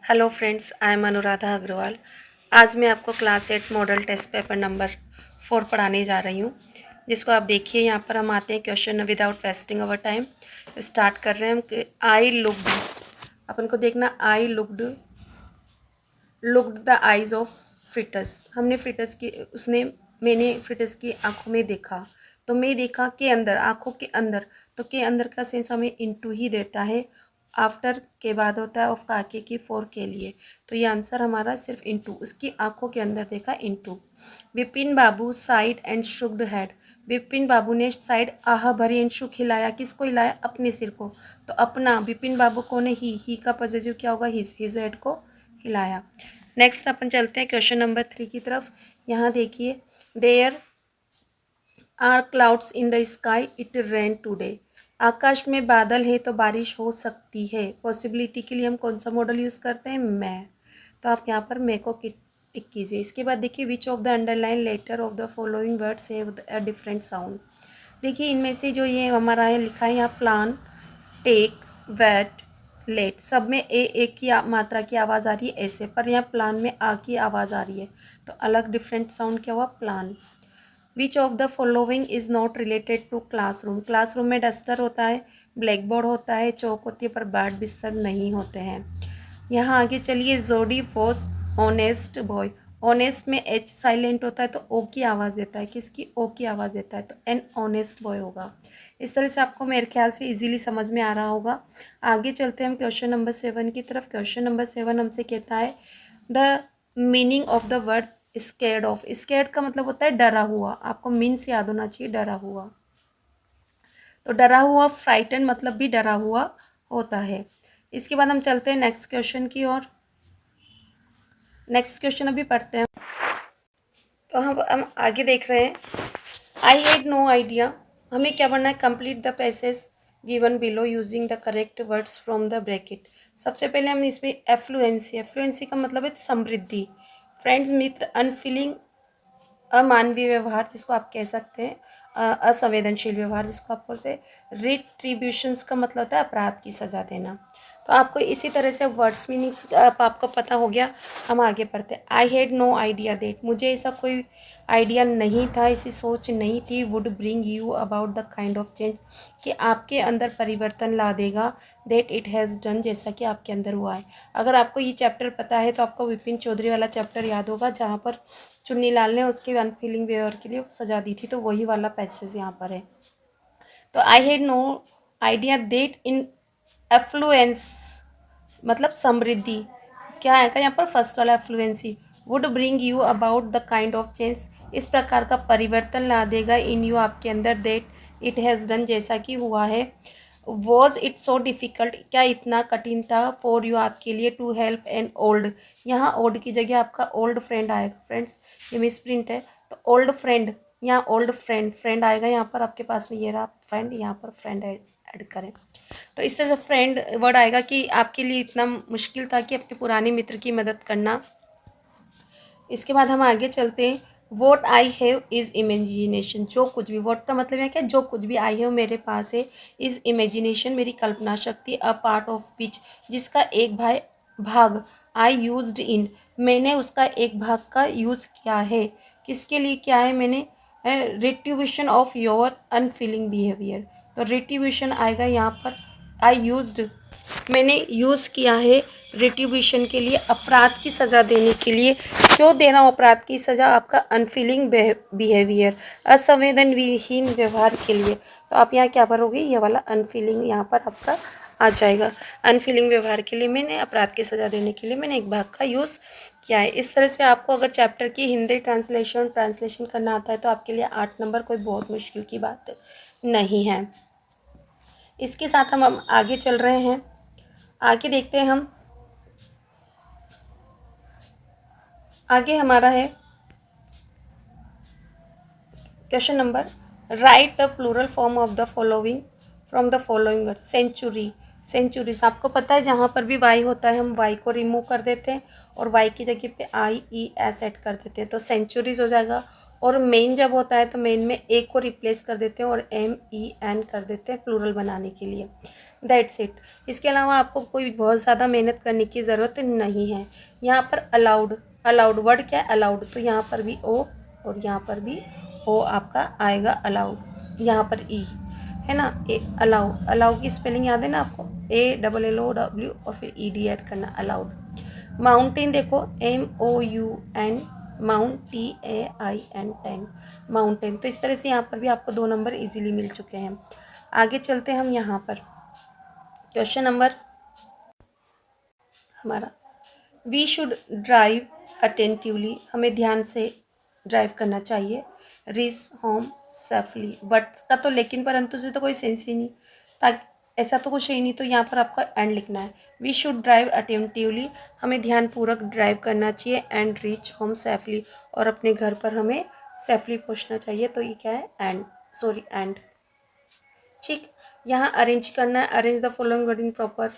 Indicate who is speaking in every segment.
Speaker 1: Hello friends, I am Anuradha Agarwal. आज मैं आपको class 8 model test paper number 4 पढ़ाने जा रही हूँ, जिसको आप देखिए। यहाँ पर हम आते हैं question without wasting our time. Start कर रहे हैं हम कि आई लुक्ड, अपन को देखना I looked the eyes of फिटस। हमने फिटस की मैंने फिटस की आंखों में देखा। तो मैं देखा के अंदर, आंखों के अंदर, तो के अंदर का सेंस हमें इनटू ही देता है। आफ्टर के बाद होता है ऑफ काके की फॉर के लिए। तो ये आंसर हमारा सिर्फ इनटू, उसकी आंखों के अंदर देखा into. Vipin Babu sighed and shook head. Vipin Babu ने साइड आह भरी एंड शुक हिलाया। किसको हिलाया? अपने सिर को। तो अपना विपिन बाबू को ने ही का पॉजिटिव क्या होगा? हिज हेड को हिलाया। नेक्स्ट अपन चलते हैं क्वेश्चन नंबर 3 की तरफ। यहाँ देखिए, there are clouds in the sky, it rain today. आकाश में बादल है तो बारिश हो सकती है। पॉसिबिलिटी के लिए हम कौन सा मॉडल यूज़ करते हैं? मैं। तो आप यहाँ पर मैं को टिक कीजिए। इसके बाद देखिए, which of the underline letter of the following words have a different sound. देखिए, इनमें से जो ये हमारा है लिखा है यहाँ, प्लान, टेक, वेट, लेट, सब में ए की मात्रा की आवाज़ आ रही है ऐसे, पर यहाँ प्लान में आ की आवाज़ आ रही है। तो अलग डिफरेंट साउंड क्या हुआ? Plan. Which of the following is not related to classroom. Classroom में डस्टर होता है, ब्लैक बोर्ड होता है, चौक होती है, पर बाट बिस्तर नहीं होते हैं। यहाँ आगे चलिए, जोडी वॉज ऑनेस्ट बॉय। ऑनेस्ट में एच साइलेंट होता है तो ओ की आवाज़ देता है। किसकी? ओ की आवाज़ देता है, तो एन ऑनेस्ट बॉय होगा। इस तरह से आपको मेरे ख्याल से इजीली समझ में आ रहा होगा। आगे चलते हैं हम क्वेश्चन नंबर 7 की तरफ। क्वेश्चन नंबर 7 हमसे कहता है the meaning of the word scared of. Scared का मतलब होता है डरा हुआ। आपको मीन्स याद होना चाहिए, डरा हुआ। तो डरा हुआ, फ्राइटन मतलब भी डरा हुआ होता है। इसके बाद हम चलते हैं नेक्स्ट क्वेश्चन की ओर। नेक्स्ट क्वेश्चन अभी पढ़ते हैं। तो हम आगे देख रहे हैं, आई हैड नो आइडिया। हमें क्या पढ़ना है? Complete the passage given below using the correct words from the bracket. सबसे पहले हम इसमें एफ्लुएंसी, एफ्लुएंसी का मतलब है समृद्धि, फ्रेंड्स, मित्र, अनफीलिंग, अमानवीय व्यवहार जिसको आप कह सकते हैं, असंवेदनशील व्यवहार जिसको आप बोलते हैं। रिट्रीब्यूशंस का मतलब होता है अपराध की सजा देना। तो आपको इसी तरह से वर्ड्स मीनिंग्स आपको पता हो गया। हम आगे पढ़ते हैं। I had no idea that, मुझे ऐसा कोई आइडिया नहीं था, ऐसी सोच नहीं थी, would bring you about the kind of change, कि आपके अंदर परिवर्तन ला देगा, दैट इट हैज़ डन, जैसा कि आपके अंदर हुआ है। अगर आपको ये चैप्टर पता है तो आपको विपिन चौधरी वाला चैप्टर याद होगा, जहाँ पर चुन्नीलाल ने उसके अनफीलिंग बिहेवियर के लिए सजा दी थी। तो वही वाला पैसेज यहाँ पर है। तो I had no idea that in affluence मतलब समृद्धि, क्या आएगा यहाँ पर? फर्स्ट वाला affluency. Would bring you about the kind of change, इस प्रकार का परिवर्तन ला देगा, इन यू आपके अंदर, दैट इट हैज़ डन, जैसा कि हुआ है। वॉज इट सो डिफ़िकल्ट, क्या इतना कठिन था, फॉर यू आपके लिए, टू हेल्प एन ओल्ड, यहाँ ओल्ड की जगह आपका ओल्ड फ्रेंड आएगा। फ्रेंड्स, ये मिस प्रिंट है, तो ओल्ड फ्रेंड, यहाँ ओल्ड फ्रेंड, फ्रेंड आएगा यहाँ पर आपके पास में, ये रहा फ्रेंड, यहाँ पर फ्रेंड ऐड करें। तो इस तरह से फ्रेंड वर्ड आएगा कि आपके लिए इतना मुश्किल था कि अपने पुराने मित्र की मदद करना। इसके बाद हम आगे चलते हैं। What I have is imagination, जो कुछ भी, वॉट का मतलब है क्या? जो कुछ भी, आई हैव मेरे पास है, इज़ इमेजिनेशन मेरी कल्पना शक्ति, अ पार्ट ऑफ विच जिसका एक भाग, आई यूज्ड इन मैंने उसका एक भाग का यूज़ किया है। किसके लिए किया है मैंने? Retribution of your unfailing behaviour. तो रिट्रीब्यूशन आएगा यहाँ पर, आई यूज्ड मैंने यूज़ किया है रिट्रीब्यूशन के लिए, अपराध की सज़ा देने के लिए। क्यों दे रहा हूँ अपराध की सज़ा? आपका अनफीलिंग बिहेवियर, असंवेदनहीन व्यवहार के लिए। तो आप यहाँ क्या भरोगे? ये वाला अनफीलिंग यहाँ पर आपका आ जाएगा। अनफीलिंग व्यवहार के लिए मैंने, अपराध की सज़ा देने के लिए मैंने एक भाग का यूज़ किया है। इस तरह से आपको अगर चैप्टर की हिंदी ट्रांसलेशन करना आता है तो आपके लिए 8 नंबर कोई बहुत मुश्किल की बात नहीं है। इसके साथ हम आगे चल रहे हैं। आगे देखते हैं हम, आगे हमारा है question number, write the plural form of the following from the following word. Century, centuries, आपको पता है जहाँ पर भी वाई होता है हम वाई को रिमूव कर देते हैं और वाई की जगह पे आई ई एस ऐड कर देते हैं, तो सेंचुरीज हो जाएगा। और मेन जब होता है तो मेन में ए को रिप्लेस कर देते हैं और MEN कर देते हैं प्लूरल बनाने के लिए। That's it. इसके अलावा आपको कोई बहुत ज़्यादा मेहनत करने की ज़रूरत नहीं है। यहाँ पर अलाउड, अलाउड वर्ड क्या है? अलाउड। तो यहाँ पर भी O और यहाँ पर भी O आपका आएगा अलाउड। यहाँ पर E है ना, ए अलाउ, अलाउ की स्पेलिंग याद है ना आपको? ALLOW और फिर ED ऐड करना, अलाउड। माउंटेन देखो MOUN, माउंट TAIN, माउंटेन। तो इस तरह से यहाँ पर भी आपको 2 नंबर इजीली मिल चुके हैं। आगे चलते हैं हम यहाँ पर। क्वेश्चन नंबर हमारा, वी शुड ड्राइव अटेंटिवली, हमें ध्यान से ड्राइव करना चाहिए। रीच होम सेफली, बट का तो लेकिन परंतु से तो कोई सेंस ही नहीं, ताकि ऐसा तो कुछ ही नहीं, तो यहाँ पर आपका एंड लिखना है। वी शुड ड्राइव अटेंटिवली, हमें ध्यानपूर्वक ड्राइव करना चाहिए। एंड रीच होम सेफली, और अपने घर पर हमें सेफली पहुँचना चाहिए। तो ये क्या है? And, sorry and. ठीक, यहाँ अरेंज करना है। Arrange the following word in proper,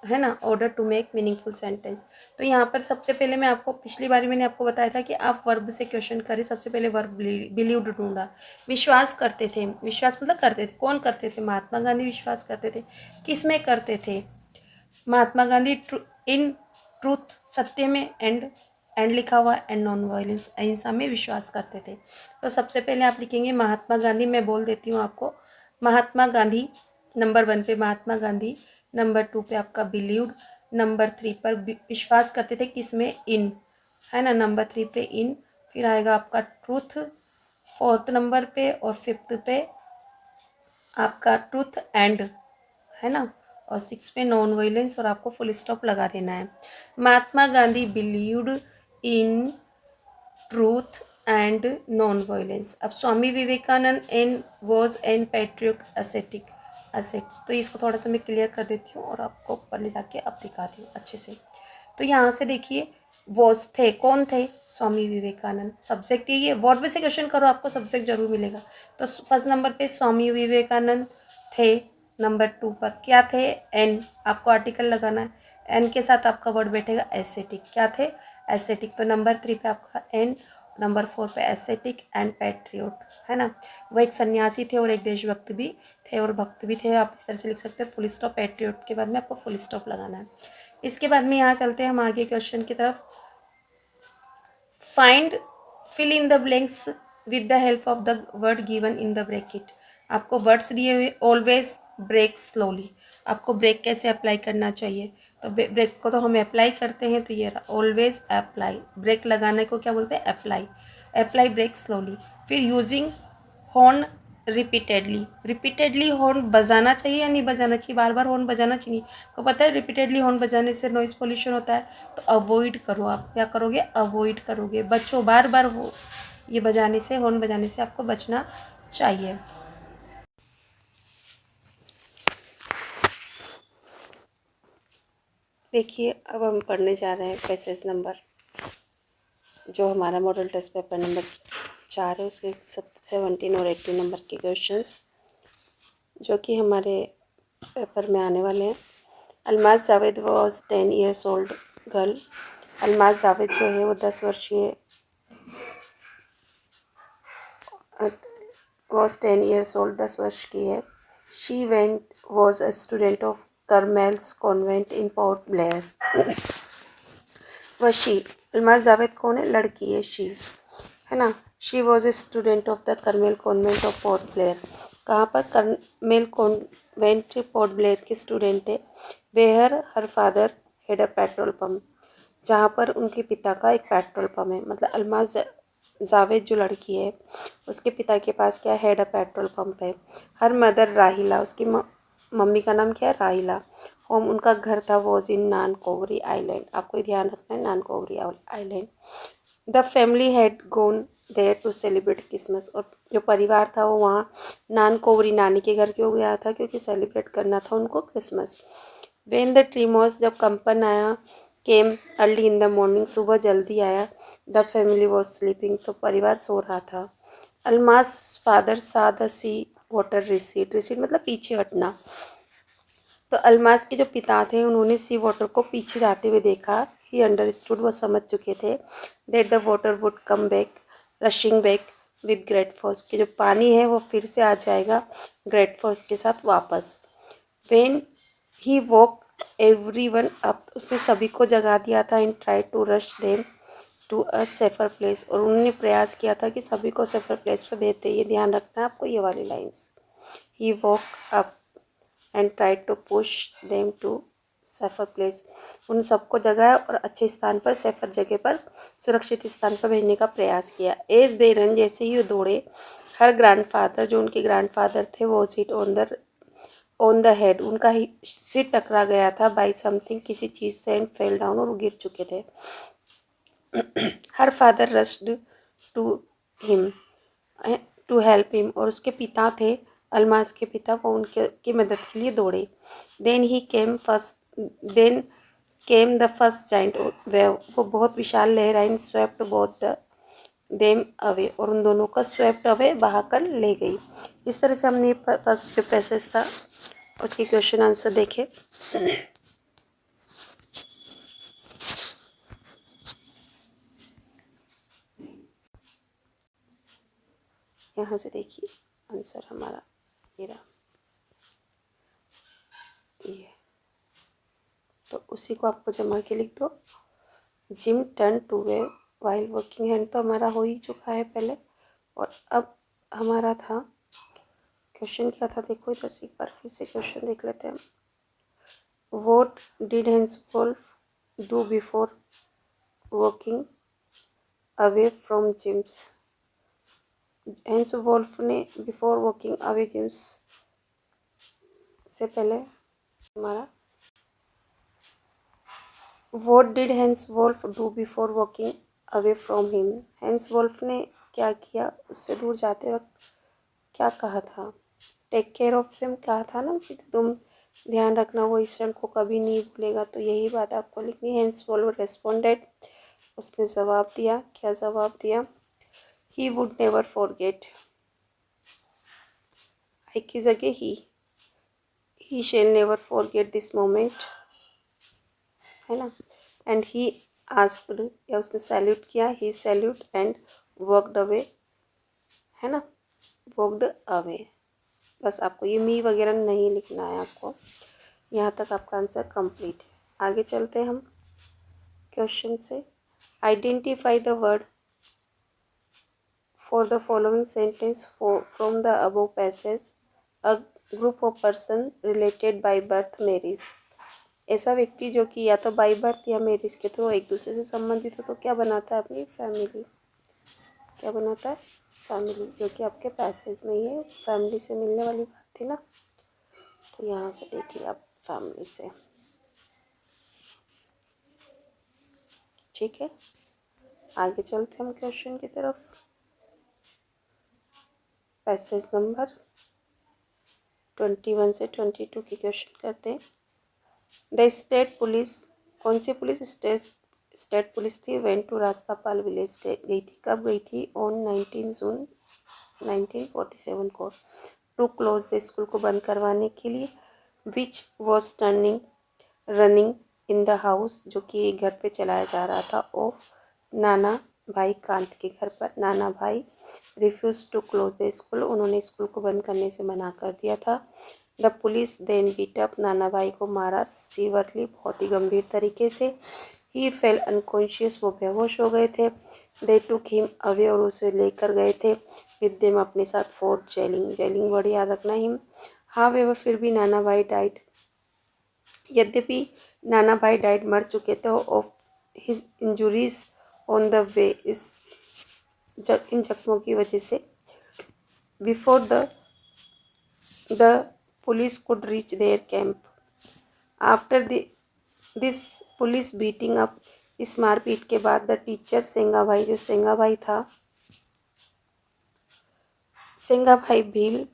Speaker 1: है ना, order to make meaningful sentence. तो यहाँ पर सबसे पहले मैं आपको, पिछली बार मैंने आपको बताया था कि आप वर्ब से क्वेश्चन करें। सबसे पहले वर्ब बिलीव्ड ढूंढा। विश्वास करते थे, विश्वास मतलब करते थे, कौन करते थे? महात्मा गांधी विश्वास करते थे। किस में करते थे? महात्मा गांधी इन ट्रूथ, सत्य में, एंड लिखा हुआ, एंड नॉन वायलेंस, अहिंसा में विश्वास करते थे। तो सबसे पहले आप लिखेंगे महात्मा गांधी। मैं बोल देती हूँ आपको, महात्मा गांधी नंबर 1 पे महात्मा गांधी, नंबर 2 पे आपका बिलीव्ड, नंबर 3 पर विश्वास करते थे, किस में? इन, है ना, नंबर 3 पे इन, फिर आएगा आपका ट्रूथ 4th नंबर पे, और 5th पे आपका ट्रूथ एंड, है ना, और 6 पे नॉन वायलेंस, और आपको फुल स्टॉप लगा देना है। Mahatma Gandhi believed in truth and non violence. अब Swami Vivekananda an was an patriot ascetic assets. तो इसको थोड़ा सा मैं क्लियर कर देती हूँ और आपको ऊपर ले जाके अब दिखाती हूँ अच्छे से। तो यहाँ से देखिए, वॉज थे, कौन थे? स्वामी विवेकानंद। सब्जेक्ट ये वर्ड में से क्वेश्चन करो, आपको सब्जेक्ट जरूर मिलेगा। तो फर्स्ट नंबर पे स्वामी विवेकानंद थे। नंबर 2 पर क्या थे? एन, आपको आर्टिकल लगाना है। एन के साथ आपका वर्ड बैठेगा एसेटिक। क्या थे? एसेटिक। तो नंबर 3 पे आपका एन, नंबर 4 पे एसेटिक एंड पैट्रियोट, है ना। वो एक सन्यासी थे और एक देशभक्त भी थे और भक्त भी थे। आप इस तरह से लिख सकते हैं, फुल स्टॉप, पैट्रियोट के बाद में आपको फुल स्टॉप लगाना है। इसके बाद में यहाँ चलते हैं हम आगे क्वेश्चन की तरफ। Find, fill in the blanks with the help of the word given in the bracket. आपको वर्ड्स दिए हुए, ऑलवेज ब्रेक स्लोली, आपको ब्रेक कैसे अप्लाई करना चाहिए? तो ब्रेक को तो हम अप्लाई करते हैं, तो ये रहा ऑलवेज अप्लाई। ब्रेक लगाने को क्या बोलते हैं? अप्लाई। Apply brake slowly. फिर using horn repeatedly, repeatedly horn बजाना चाहिए या नहीं बजाना चाहिए? बार बार हॉर्न बजाना चाहिए। को पता है रिपीटेडली हॉर्न बजाने से नॉइस पोल्यूशन होता है, तो अवॉइड करो। आप क्या करोगे? अवॉइड करोगे, बचो। बार बार वो ये बजाने से, हॉर्न बजाने से आपको बचना चाहिए। देखिए, अब हम पढ़ने जा रहे हैं पैसेज नंबर, जो हमारा मॉडल टेस्ट पेपर नंबर 4 है, उसके 17 और 18 नंबर के क्वेश्चंस जो कि हमारे पेपर में आने वाले हैं। Almaz Javed was 10 years old girl. Almaz Javed जो है वो 10 वर्षीय, वॉज 10 ईयर्स ओल्ड, 10 वर्ष की है। She was a student of Carmel's convent in Port Blair. वह शी, अलमाज जावेद कौन है? लड़की है, शी, है ना। She was a student of the Carmel convent of Port Blair. कहाँ पर? करमेल कॉन्वेंट पोर्ट ब्लेयर के स्टूडेंट है। Where her father had a petrol pump, जहाँ पर उनके पिता का एक पेट्रोल पम्प है। मतलब अलमाज जावेद जो लड़की है, उसके पिता के पास क्या? हैड अ पेट्रोल पम्प है। हर मदर राहिला, उसकी मम्मी का नाम क्या है? राहिला। होम, उनका घर था, वॉज इन नानकोवरी आइलैंड। आपको ध्यान रखना है, Nancowry island. The family had gone there to celebrate Christmas. और जो परिवार था वो वहाँ नानकोवरी, नानी के घर क्यों गया था? क्योंकि सेलिब्रेट करना था उनको क्रिसमस। वेन द ट्रीमोस, जब कंपन आया, केम अर्ली इन द मॉर्निंग, सुबह जल्दी आया। द फैमिली वॉज स्लीपिंग, तो परिवार सो रहा था। Almas father saw the sea water recede, recede मतलब पीछे हटना। तो अलमास के जो पिता थे उन्होंने सी वाटर को पीछे जाते हुए देखा। ही अंडरस्टूड, वो समझ चुके थे, that the water would come back rushing back, with great force, कि जो पानी है वो फिर से आ जाएगा ग्रेट फोर्स के साथ वापस। When he woke everyone up, उसने सभी को जगा दिया था। And try to rush them to a safer place, और उन्होंने प्रयास किया था कि सभी को सेफर प्लेस पर भेज दे। ये ध्यान रखना है आपको ये वाली lines. He woke up and try to push them to safer place, उन सबको जगाया और अच्छे स्थान पर, सेफर जगह पर, सुरक्षित स्थान पर भेजने का प्रयास किया। एज दे रन, जैसे ही वो दौड़े, हर ग्रैंडफादर, जो उनके ग्रैंडफादर थे, वो सीट ऑन द हेड, उनका ही सिर टकरा गया था बाई समथिंग, किसी चीज़ से, एंड फेल डाउन, और वो गिर चुके थे। Her father rushed to him to help him, और उसके पिता थे, अलमास के पिता, वो उनके की मदद के लिए दौड़े। Then came the first giant wave, वो बहुत विशाल लहर आई, स्वेप्ट बोथ देम अवे, और उन दोनों का स्वेप्ट अवे बहाकर ले गई। इस तरह से हमने फर्स्ट जो पैसेज था उसके क्वेश्चन आंसर देखे। यहाँ से देखिए आंसर हमारा ये रहा, ये तो उसी को आपको जमा के लिख दो। Gym turn two way while working hand, तो हमारा हो ही चुका है पहले। और अब हमारा था क्वेश्चन क्या था, देखो इधर से एक बार फिर से क्वेश्चन देख लेते हैं। What did Hanswolf do before walking away from Jim's, Hanswolf ने बिफोर वॉकिंग अवे जिम्स से पहले हमारा What did Hencewolf do before walking away from him? Hencewolf ने क्या किया, उससे दूर जाते वक्त क्या कहा था? टेक केयर ऑफ हिम कहा था ना कि तुम ध्यान रखना, वो इस क्षण को कभी नहीं भूलेगा, तो यही बात आपको लिखनी है। Hencewolf responded, उसने जवाब दिया, क्या जवाब दिया? He would never forget, I की जगह he shall never forget this moment, है ना। एंड ही आस्क्ड, या उसने सैल्यूट किया, ही सैल्यूट एंड वॉकड अवे, है ना, वॉकड अवे। बस आपको ये मी वगैरह नहीं लिखना है आपको। यहाँ तक आपका आंसर कंप्लीट है। आगे चलते हैं हम क्वेश्चन से। Identify the word for the following sentence from the above passage. A group of person related by birth marriage, ऐसा व्यक्ति जो कि या तो बाई बर्थ या मैरिज के थ्रू एक दूसरे से संबंधित हो, तो क्या बनाता है अपनी फैमिली, क्या बनाता है फैमिली, जो कि आपके पैसेज में ही है, फैमिली से मिलने वाली बात थी ना। तो यहाँ से देखिए आप फैमिली से, ठीक है। आगे चलते हैं हम क्वेश्चन की तरफ। पैसेज नंबर 21 से 22 की क्वेश्चन करते हैं। द स्टेट पुलिस, कौन सी पुलिस, स्टेट पुलिस थी, वेंट टू रास्तापाल विलेज, गई थी, कब गई थी, ऑन 19 जून 1947 को, टू क्लोज द स्कूल, को बंद करवाने के लिए। Which was running in the house, जो कि घर पे चलाया जा रहा था, ऑफ नाना भाई कांत के घर पर। Nana Bhai refuse to close the school, उन्होंने स्कूल को बंद करने से मना कर दिया था। The police then beat up, Nana Bhai को मारा, सीवरली, बहुत ही गंभीर तरीके से। ही फेल अनकॉन्शियस, वो बेहोश हो गए थे। दे टुक हिम अवे, और उसे लेकर गए थे, विद देम, अपने साथ, फोर्ट जेलिंग वर्ड याद रखना, हिम। हावेवर, फिर भी, नाना भाई डाइड, यद्यपि नाना भाई डाइड, मर चुके थे, of his injuries on the way, इन जख्मों की वजह से। Before the police could reach their camp, after this police beating up, इस मारपीट के बाद, द टीचर सेंगा भाई, जो सेंगा भाई था, Senga Bhai Bhil,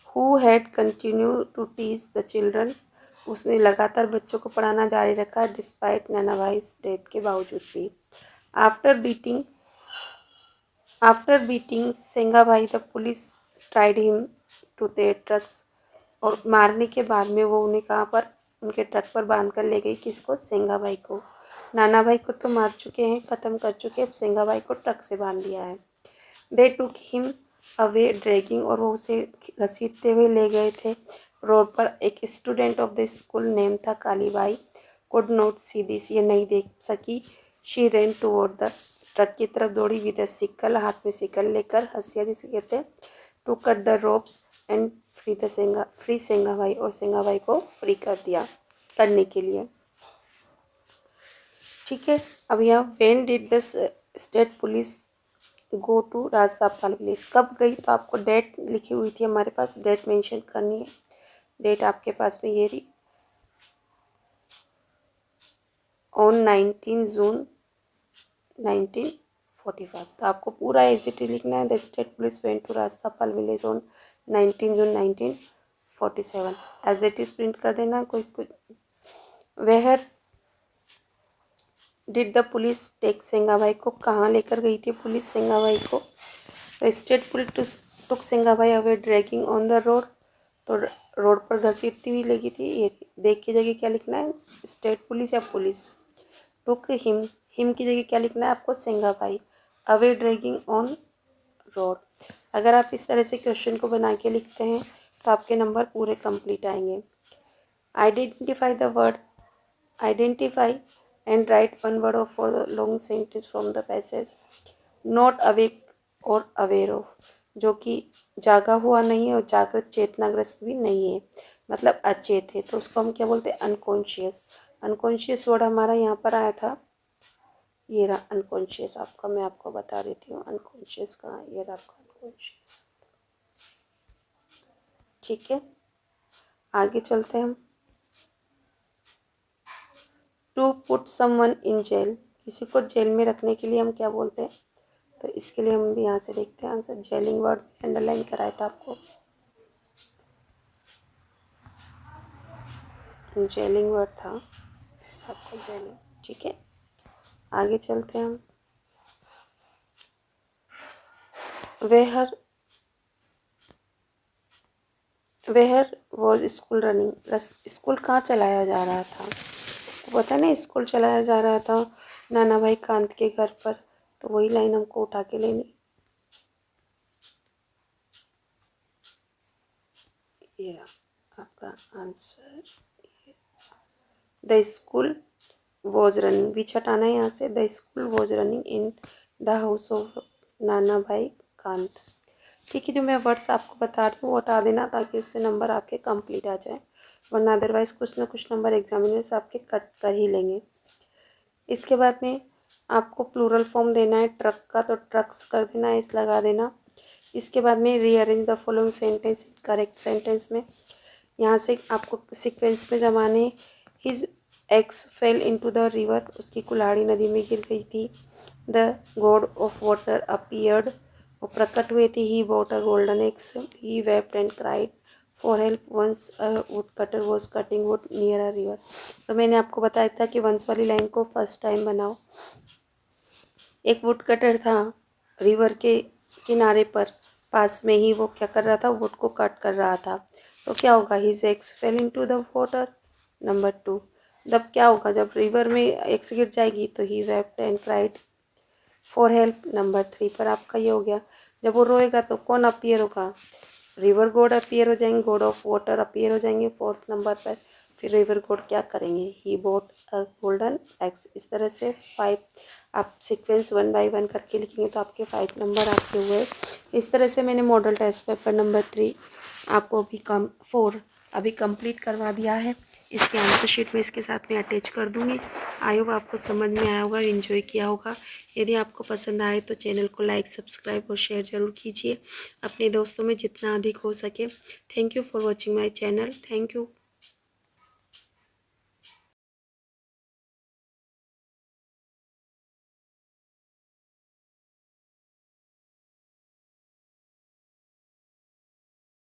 Speaker 1: who had continue to teach the children, उसने लगातार बच्चों को पढ़ाना जारी रखा, डिस्पाइट नाना भाई डेथ के बावजूद भी। After beating Senga Bhai, the police tried him to their trucks, और मारने के बाद में वो उन्हें कहाँ पर, उनके ट्रक पर बांध कर ले गई, किसको, सेंगा भाई को। नाना भाई को तो मार चुके हैं, ख़त्म कर चुके हैं, अब सेंगा भाई को ट्रक से बांध दिया है। दे टुक हिम अवे ड्रैगिंग, और वो उसे घसीटते हुए ले गए थे रोड पर। एक student of the school name था Kalibai, could not see this, ये नहीं देख सकी। She ran toward the, truck की तरफ दौड़ी, विद सिकल, हाथ में सिकल लेकर, हसिया जिसे कहते हैं, to cut the ropes and free Sengabai, और सेंगाबाई को फ्री कर दिया करने के लिए। ठीक है, अब यहाँ when did the state police go to Rajasthan police, कब गई, तो आपको डेट लिखी हुई थी हमारे पास, डेट मेंशन करनी है। डेट आपके पास में ये रही, ऑन 19 जून 1945। तो आपको पूरा एग्जिट लिखना है। The state police went to Rajasthan village on 19 June 1947, as it is print कर देना। कोई where did the police take Sengabai को, कहाँ लेकर गई थी पुलिस सेंगाबाई को, तो state police took Sengabai away dragging on the road, तो रोड पर घसीटती हुई लगी थी। ये देख की जगह क्या लिखना है, स्टेट पुलिस या पुलिस। टुक हिम की जगह क्या लिखना है आपको, सेंगाबाई, अवे ड्रैगिंग ऑन रोड। अगर आप इस तरह से क्वेश्चन को बना के लिखते हैं तो आपके नंबर पूरे कंप्लीट आएंगे। Identify the word, identify and write one word of for the long sentence from the passage. Not awake और aware of, जो कि जागा हुआ नहीं है और जागृत चेतनाग्रस्त भी नहीं है, मतलब अचेत है, तो उसको हम क्या बोलते हैं, अनकॉन्शियस। अनकॉन्शियस वर्ड हमारा यहाँ पर आया था, ये रहा अनकॉन्शियस। आपका मैं आपको बता देती हूँ अनकॉन्शियस कहाँ, ये रहा आपका अनकॉन्शियस। ठीक है, आगे चलते हैं हम। To put someone in jail, किसी को जेल में रखने के लिए हम क्या बोलते हैं, तो इसके लिए हम भी यहाँ से देखते हैं आंसर। जेलिंग वर्ड अंडरलाइन कराया था आपको, जेलिंग वर्ड था आपको, जेलिंग। ठीक है, आगे चलते हैं हम। वेहर वॉज स्कूल रनिंग, स्कूल कहाँ चलाया जा रहा था, तो पता नहीं स्कूल चलाया जा रहा था नाना भाई कांत के घर पर, तो वही लाइन हमको उठा के लेनी। ये आपका answer, the school was running, बीच हटाना है यहाँ से, the school was running in the house of Nana Bhai Kant. ठीक है, जो मैं वर्ड्स आपको बता रही हूँ वो हटा देना, ताकि उससे नंबर आपके कंप्लीट आ जाए, वरना अदरवाइज कुछ ना कुछ नंबर एग्जामिनर्स आपके कट कर ही लेंगे। इसके बाद में आपको प्लूरल फॉर्म देना है ट्रक का, तो ट्रक्स कर देना है, इस लगा देना। इसके बाद में rearrange the following sentence correct sentence में, यहाँ से आपको सीक्वेंस में जमाने। His axe fell into the river, उसकी कुल्हाड़ी नदी में गिर गई थी। The god of water appeared, वो प्रकट हुए थे। He bought a golden axe, he wept and cried for help once a wood cutter was cutting wood near a river. तो मैंने आपको बताया था कि वंस वाली लाइन को फर्स्ट टाइम बनाओ। एक वुड कटर था रिवर के किनारे पर, पास में ही, वो क्या कर रहा था, वुड को कट कर रहा था, तो क्या होगा, his ex fail into the water. Number 2, तब क्या होगा, जब रिवर में एक्स गिर जाएगी तो he wept and cried for help. Number 3 पर आपका ये हो गया, जब वो रोएगा तो कौन अपीयर होगा, रिवर गॉड अपीयर हो जाएंगे, गॉड ऑफ वाटर अपीयर हो जाएंगे 4th नंबर पर। फिर रिवर गॉड क्या करेंगे, ही बॉट अ गोल्डन एग्स। इस तरह से 5 आप सीक्वेंस 1 बाय 1 करके लिखेंगे तो आपके 5 नंबर आपके हुए। इस तरह से मैंने मॉडल टेस्ट पेपर नंबर 3 आपको अभी 4 अभी कंप्लीट करवा दिया है। इसके आंसर शीट में इसके साथ में अटैच कर दूँगी। आई होप आपको समझ में आया होगा, एंजॉय किया होगा। यदि आपको पसंद आए तो चैनल को लाइक, सब्सक्राइब और शेयर ज़रूर कीजिए अपने दोस्तों में जितना अधिक हो सके। Thank you for watching my channel. Thank you.